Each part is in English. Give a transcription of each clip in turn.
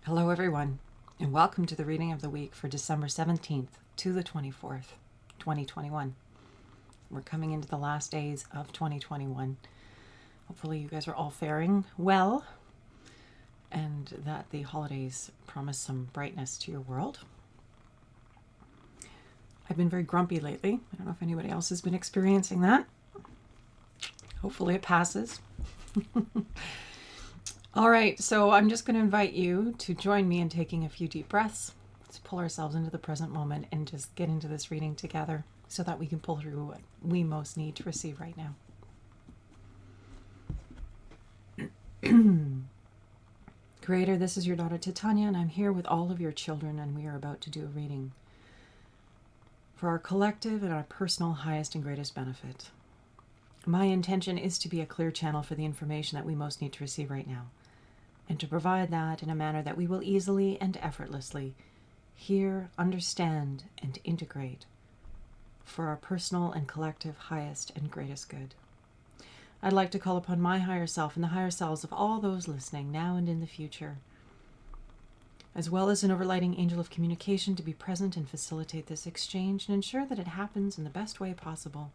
Hello, everyone, and welcome to the reading of the week for December 17th to the 24th, 2021. We're coming into the last days of 2021. Hopefully, you guys are all faring well and that the holidays promise some brightness to your world. I've been very grumpy lately. I don't know if anybody else has been experiencing that. Hopefully, it passes. All right, so I'm just going to invite you to join me in taking a few deep breaths. Let's pull ourselves into the present moment and just get into this reading together so that we can pull through what we most need to receive right now. Creator, this is your daughter Titania, and I'm here with all of your children, and we are about to do a reading for our collective and our personal highest and greatest benefit. My intention is to be a clear channel for the information that we most need to receive right now, and to provide that in a manner that we will easily and effortlessly hear, understand, and integrate for our personal and collective highest and greatest good. I'd like to call upon my higher self and the higher selves of all those listening now and in the future, as well as an overlighting angel of communication, to be present and facilitate this exchange and ensure that it happens in the best way possible.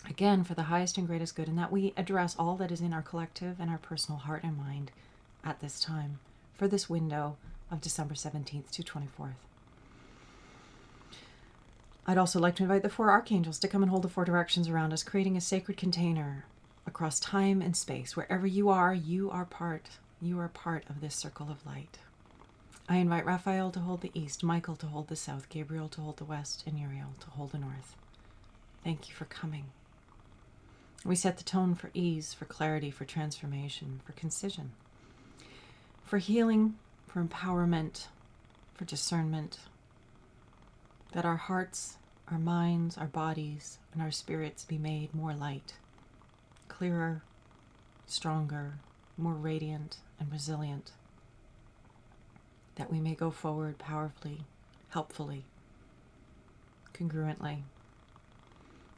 Again, for the highest and greatest good, and that we address all that is in our collective and our personal heart and mind at this time, for this window of December 17th to 24th. I'd also like to invite the four archangels to come and hold the four directions around us, creating a sacred container across time and space. Wherever you are part of this circle of light. I invite Raphael to hold the east, Michael to hold the south, Gabriel to hold the west, and Uriel to hold the north. Thank you for coming. We set the tone for ease, for clarity, for transformation, for concision, for healing, for empowerment, for discernment, that our hearts, our minds, our bodies, and our spirits be made more light, clearer, stronger, more radiant and resilient, that we may go forward powerfully, helpfully, congruently.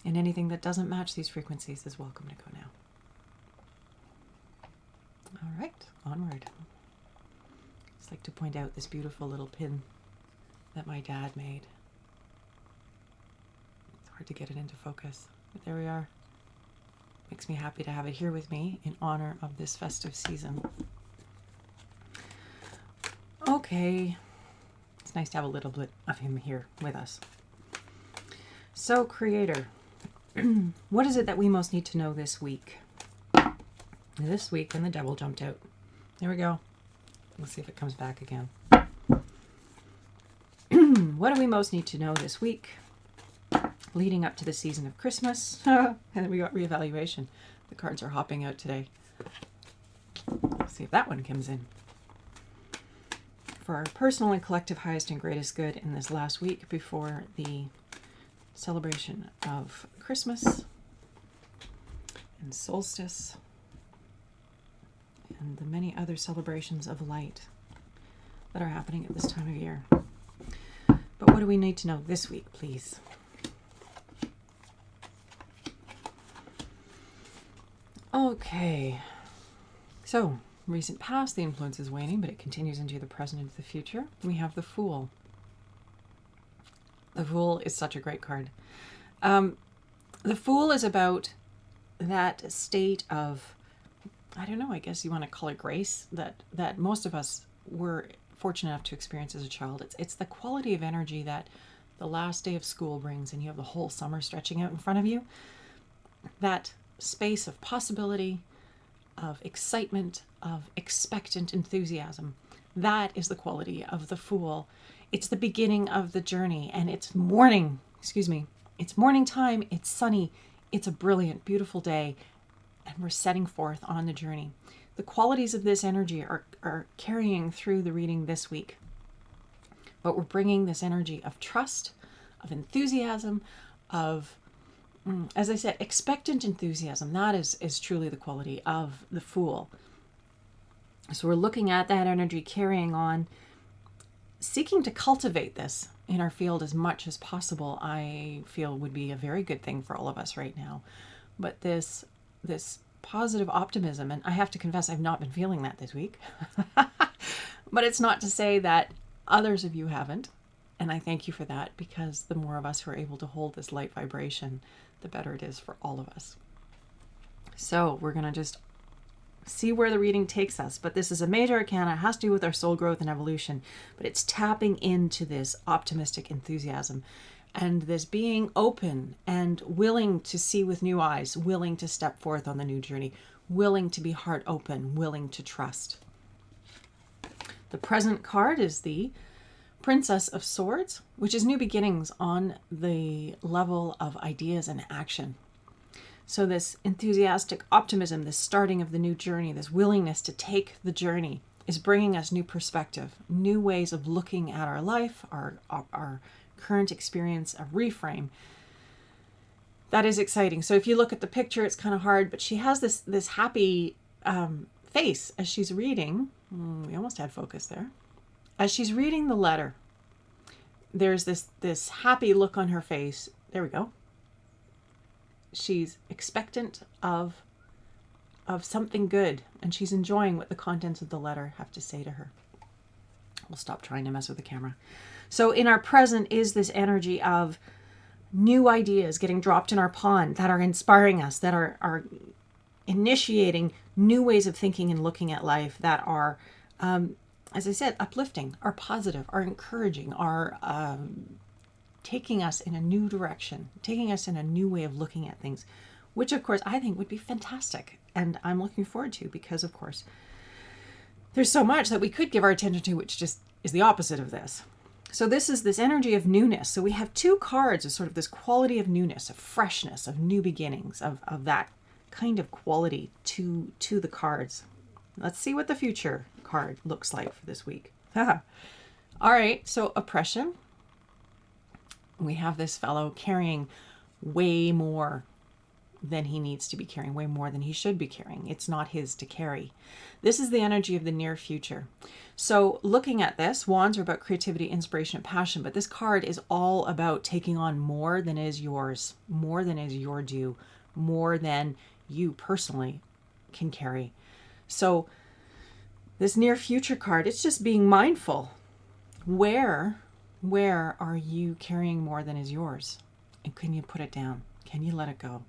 And anything that doesn't match these frequencies is welcome to go now. All right, onward. I'd like to point out this beautiful little pin that my dad made. It's hard to get it into focus, but there we are. Makes me happy to have it here with me in honor of this festive season. Okay, it's nice to have a little bit of him here with us. So, Creator, what is it that we most need to know this week? This week, and the devil jumped out. There we go. Let's see if it comes back again. What do we most need to know this week, leading up to the season of Christmas? And then we got reevaluation. The cards are hopping out today. Let's see if that one comes in. For our personal and collective highest and greatest good in this last week before the celebration of Christmas and solstice and the many other celebrations of light that are happening at this time of year. But what do we need to know this week, please? Okay, so recent past, the influence is waning, but it continues into the present and the future. We have the Fool. The Fool is such a great card. The Fool is about that state of, I don't know, I guess you want to call it grace, that most of us were fortunate enough to experience as a child. It's the quality of energy that the last day of school brings, and you have the whole summer stretching out in front of you. That space of possibility, of excitement, of expectant enthusiasm. That is the quality of the Fool. It's the beginning of the journey, and it's morning time, it's sunny, it's a brilliant, beautiful day, and we're setting forth on the journey. The qualities of this energy are carrying through the reading this week, but we're bringing this energy of trust, of enthusiasm, of, as I said, expectant enthusiasm. That is truly the quality of the Fool. So we're looking at that energy carrying on, seeking to cultivate this in our field as much as possible. I feel would be a very good thing for all of us right now. But this positive optimism, and I have to confess I've not been feeling that this week. But it's not to say that others of you haven't. And I thank you for that, because the more of us who are able to hold this light vibration, the better it is for all of us. So we're going to just see where the reading takes us. But this is a major arcana. It has to do with our soul growth and evolution. But it's tapping into this optimistic enthusiasm and this being open and willing to see with new eyes, willing to step forth on the new journey, willing to be heart open, willing to trust. The present card is the Princess of Swords, which is new beginnings on the level of ideas and action. So this enthusiastic optimism, this starting of the new journey, this willingness to take the journey is bringing us new perspective, new ways of looking at our life, our current experience, a reframe. That is exciting. So if you look at the picture, it's kind of hard, but she has this happy face as she's reading. We almost had focus there. As she's reading the letter, there's this happy look on her face. There we go. She's expectant of something good, and she's enjoying what the contents of the letter have to say to her. We'll stop trying to mess with the camera. So in our present is this energy of new ideas getting dropped in our pond that are inspiring us, that are initiating new ways of thinking and looking at life, that are, as I said, uplifting, are positive, are encouraging, are taking us in a new direction, taking us in a new way of looking at things, which of course I think would be fantastic. And I'm looking forward to, because of course there's so much that we could give our attention to, which just is the opposite of this. So this is this energy of newness. So we have two cards of sort of this quality of newness, of freshness, of new beginnings, of that kind of quality to the cards. Let's see what the future card looks like for this week. All right, so oppression. We have this fellow carrying way more than he needs to be carrying, way more than he should be carrying. It's not his to carry. This is the energy of the near future. So looking at this, wands are about creativity, inspiration, and passion, but this card is all about taking on more than is yours, more than is your due, more than you personally can carry. So this near future card, it's just being mindful. Where are you carrying more than is yours? And can you put it down? Can you let it go?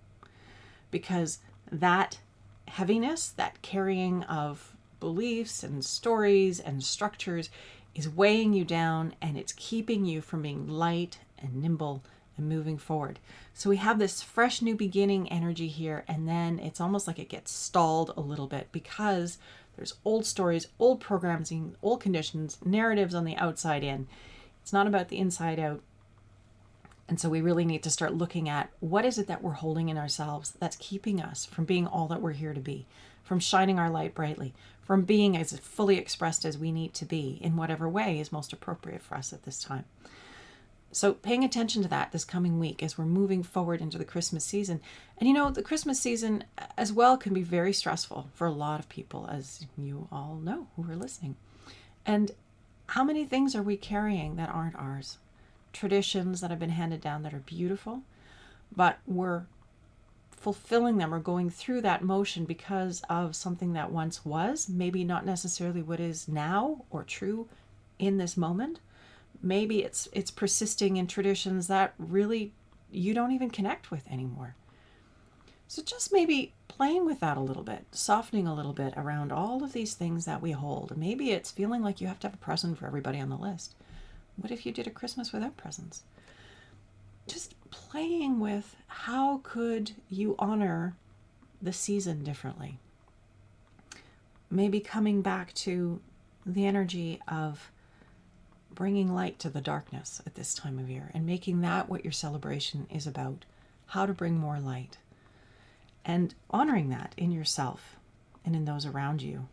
Because that heaviness, that carrying of beliefs and stories and structures is weighing you down, and it's keeping you from being light and nimble and moving forward. So we have this fresh new beginning energy here, and then it's almost like it gets stalled a little bit because there's old stories, old programming, old conditions, narratives on the outside in. It's not about the inside out. And so we really need to start looking at what is it that we're holding in ourselves that's keeping us from being all that we're here to be, from shining our light brightly, from being as fully expressed as we need to be in whatever way is most appropriate for us at this time. So paying attention to that this coming week as we're moving forward into the Christmas season. And you know, the Christmas season as well can be very stressful for a lot of people, as you all know who are listening. And how many things are we carrying that aren't ours? Traditions that have been handed down that are beautiful, but we're fulfilling them or going through that motion because of something that once was, maybe not necessarily what is now or true in this moment. Maybe it's persisting in traditions that really you don't even connect with anymore. So just maybe playing with that a little bit, softening a little bit around all of these things that we hold. Maybe it's feeling like you have to have a present for everybody on the list. What if you did a Christmas without presents? Just playing with how could you honor the season differently? Maybe coming back to the energy of bringing light to the darkness at this time of year and making that what your celebration is about, how to bring more light, and honoring that in yourself and in those around you.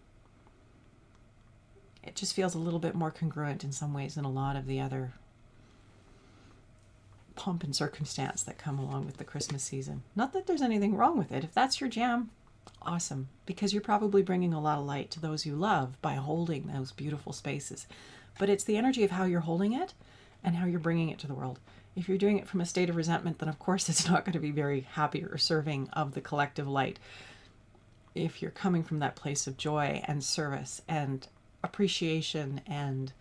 It just feels a little bit more congruent in some ways than a lot of the other pomp and circumstance that come along with the Christmas season. Not that there's anything wrong with it. If that's your jam, awesome, because you're probably bringing a lot of light to those you love by holding those beautiful spaces. But it's the energy of how you're holding it and how you're bringing it to the world. If you're doing it from a state of resentment, then of course it's not going to be very happy or serving of the collective light. If you're coming from that place of joy and service and appreciation and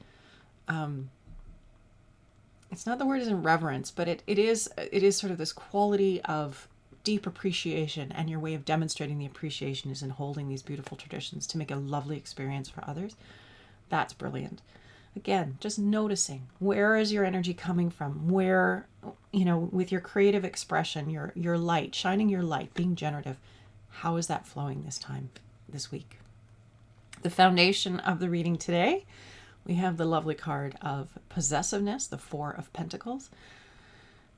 it's not, the word isn't reverence, but it is sort of this quality of deep appreciation, and your way of demonstrating the appreciation is in holding these beautiful traditions to make a lovely experience for others. That's brilliant. Again, just noticing, where is your energy coming from? Where, with your creative expression, your light, shining your light, being generative, how is that flowing this week? The foundation of the reading today, we have the lovely card of possessiveness, the Four of Pentacles.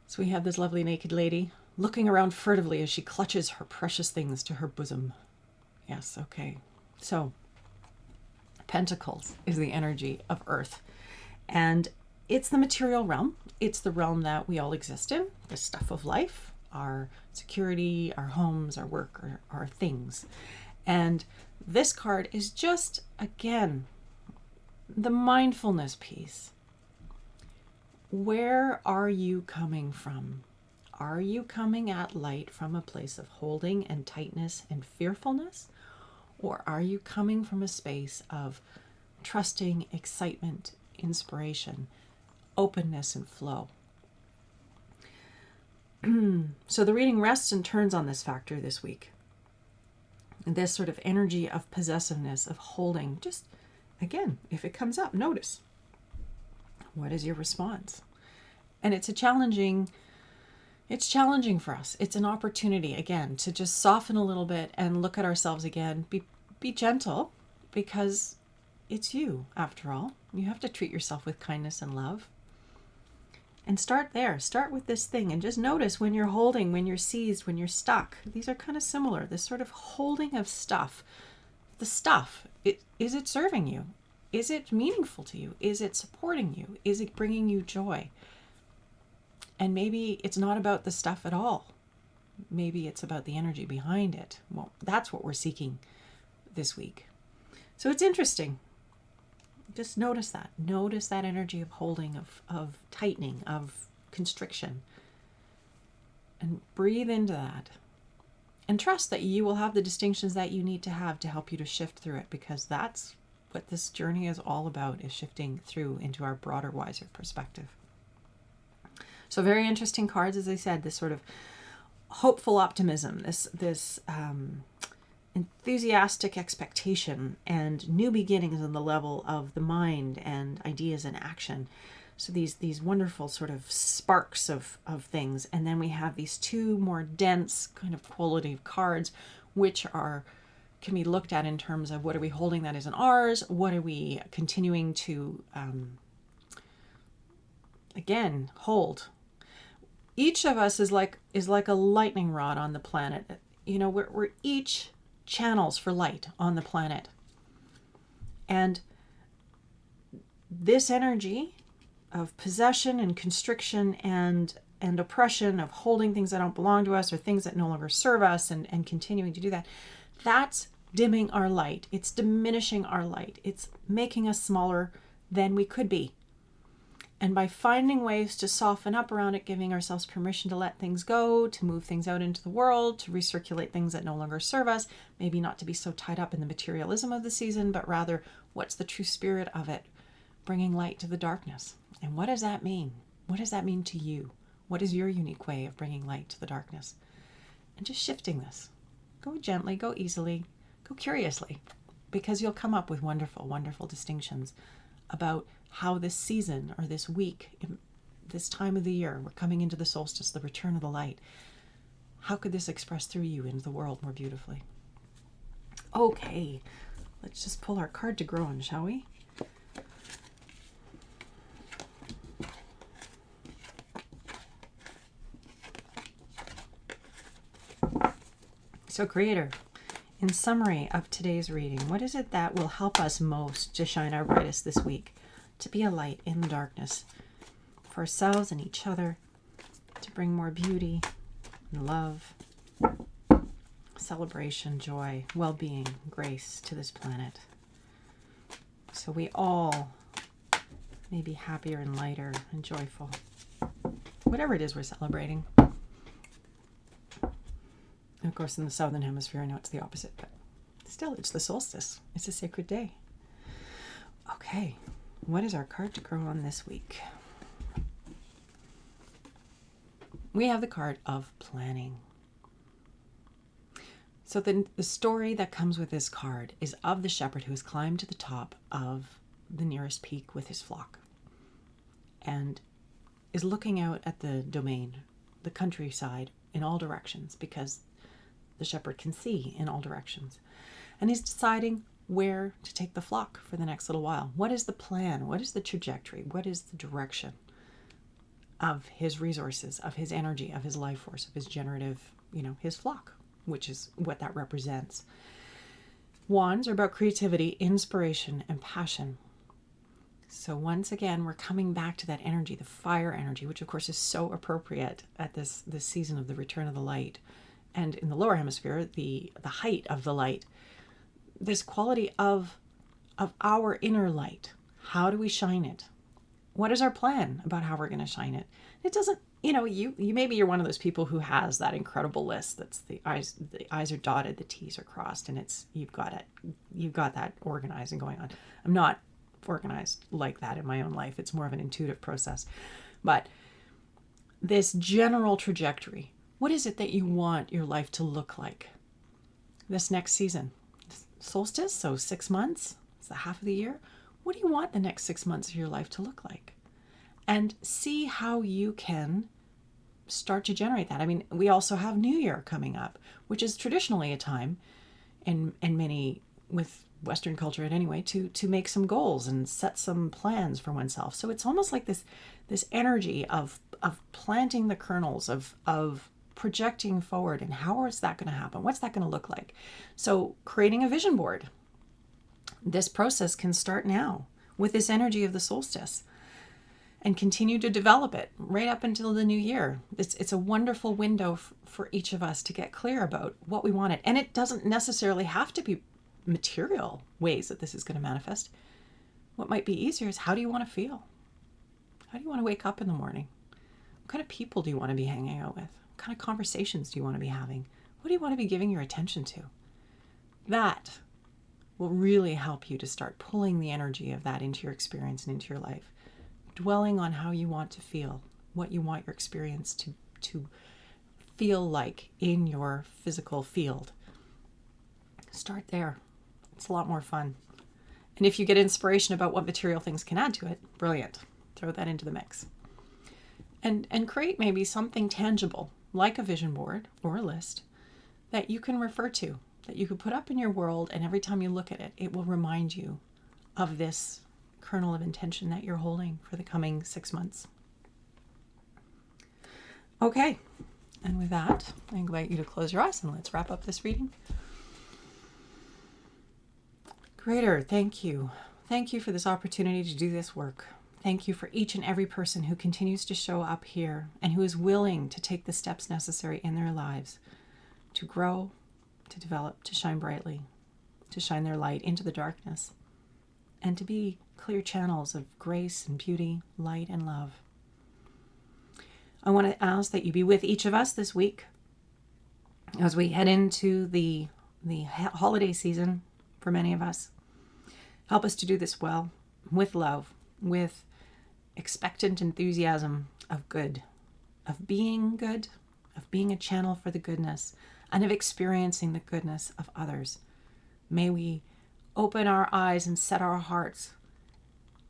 So we have this lovely naked lady looking around furtively as she clutches her precious things to her bosom. Yes, okay. So Pentacles is the energy of Earth, and it's the material realm. It's the realm that we all exist in, the stuff of life, our security, our homes, our work, our things. And this card is just, again, the mindfulness piece. Where are you coming from? Are you coming at light from a place of holding and tightness and fearfulness? Or are you coming from a space of trusting, excitement, inspiration, openness, and flow? So the reading rests and turns on this factor this week. And this sort of energy of possessiveness, of holding. Just, again, if it comes up, notice. What is your response? And it's challenging for us. It's an opportunity, again, to just soften a little bit and look at ourselves again. Be gentle, because it's you, after all. You have to treat yourself with kindness and love. And start there. Start with this thing and just notice when you're holding, when you're seized, when you're stuck. These are kind of similar. This sort of holding of stuff. The stuff, is it serving you? Is it meaningful to you? Is it supporting you? Is it bringing you joy? And maybe it's not about the stuff at all. Maybe it's about the energy behind it. Well, that's what we're seeking this week. So it's interesting. Just notice that. Notice that energy of holding, of tightening, of constriction. And breathe into that. And trust that you will have the distinctions that you need to have to help you to shift through it, because that's what this journey is all about, is shifting through into our broader, wiser perspective. So very interesting cards, as I said, this sort of hopeful optimism, this enthusiastic expectation, and new beginnings on the level of the mind and ideas and action. So these wonderful sort of sparks of things. And then we have these two more dense kind of qualitative cards, which can be looked at in terms of what are we holding that isn't ours? What are we continuing to, again, hold? Each of us is like a lightning rod on the planet. We're each channels for light on the planet. And this energy of possession and constriction and oppression, of holding things that don't belong to us or things that no longer serve us, and continuing to do that, that's dimming our light. It's diminishing our light. It's making us smaller than we could be. And by finding ways to soften up around it, giving ourselves permission to let things go, to move things out into the world, to recirculate things that no longer serve us, maybe not to be so tied up in the materialism of the season, but rather, what's the true spirit of it? Bringing light to the darkness. And what does that mean? What does that mean to you? What is your unique way of bringing light to the darkness? And just shifting this. Go gently, go easily, go curiously, because you'll come up with wonderful, wonderful distinctions about how this season or this week, this time of the year, we're coming into the solstice, the return of the light. How could this express through you into the world more beautifully? Okay, let's just pull our card to grow on, shall we? So Creator, in summary of today's reading, what is it that will help us most to shine our brightest this week? To be a light in the darkness for ourselves and each other, to bring more beauty and love, celebration, joy, well-being, grace to this planet. So we all may be happier and lighter and joyful, whatever it is we're celebrating. Of course, in the southern hemisphere, I know it's the opposite, but still, it's the solstice. It's a sacred day. Okay, what is our card to grow on this week? We have the card of planning. So the story that comes with this card is of the shepherd who has climbed to the top of the nearest peak with his flock and is looking out at the domain, the countryside, in all directions, because the shepherd can see in all directions. And he's deciding where to take the flock for the next little while. What is the plan? What is the trajectory? What is the direction of his resources, of his energy, of his life force, of his generative, his flock, which is what that represents. Wands are about creativity, inspiration, and passion. So once again, we're coming back to that energy, the fire energy, which of course is so appropriate at this season of the return of the light. And in the lower hemisphere, the height of the light, this quality of our inner light. How do we shine it? What is our plan about how we're going to shine it? It doesn't, you maybe you're one of those people who has that incredible list that's the I's are dotted, the T's are crossed, and you've got that organized and going on. I'm not organized like that in my own life. It's more of an intuitive process. But this general trajectory, what is it that you want your life to look like this next season? Solstice, so 6 months, it's the half of the year. What do you want the next 6 months of your life to look like? And see how you can start to generate that. I mean, we also have New Year coming up, which is traditionally a time, and many with Western culture anyway, to make some goals and set some plans for oneself. So it's almost like this energy of planting the kernels, of projecting forward, and how is that going to happen? What's that going to look like? So creating a vision board. This process can start now with this energy of the solstice and continue to develop it right up until the new year. It's a wonderful window for each of us to get clear about what we wanted. And it doesn't necessarily have to be material ways that this is going to manifest. What might be easier is, how do you want to feel? How do you want to wake up in the morning? What kind of people do you want to be hanging out with? What kind of conversations do you want to be having? What do you want to be giving your attention to? That will really help you to start pulling the energy of that into your experience and into your life. Dwelling on how you want to feel, what you want your experience to feel like in your physical field. Start there. It's a lot more fun. And if you get inspiration about what material things can add to it, brilliant. Throw that into the mix. And create maybe something tangible, like a vision board or a list, that you can refer to, that you could put up in your world, and every time you look at it, it will remind you of this kernel of intention that you're holding for the coming 6 months. Okay, and with that, I invite you to close your eyes and let's wrap up this reading. Creator, thank you. Thank you for this opportunity to do this work. Thank you for each and every person who continues to show up here and who is willing to take the steps necessary in their lives to grow, to develop, to shine brightly, to shine their light into the darkness, and to be clear channels of grace and beauty, light and love. I want to ask that you be with each of us this week as we head into the holiday season for many of us. Help us to do this well, with love, with expectant enthusiasm of good, of being good, of being a channel for the goodness, and of experiencing the goodness of others. May we open our eyes and set our hearts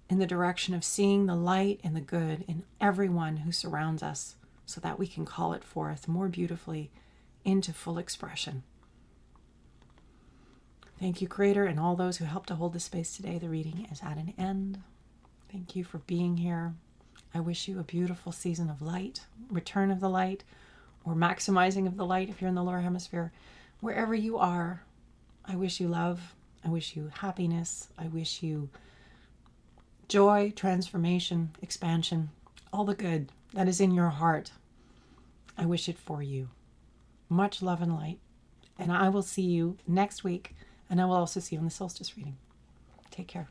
in the direction of seeing the light and the good in everyone who surrounds us, so that we can call it forth more beautifully into full expression. Thank you, Creator, and all those who helped to hold this space today. The reading is at an end. Thank you for being here. I wish you a beautiful season of light, return of the light, or maximizing of the light if you're in the lower hemisphere. Wherever you are, I wish you love. I wish you happiness. I wish you joy, transformation, expansion, all the good that is in your heart. I wish it for you. Much love and light. And I will see you next week, and I will also see you in the solstice reading. Take care.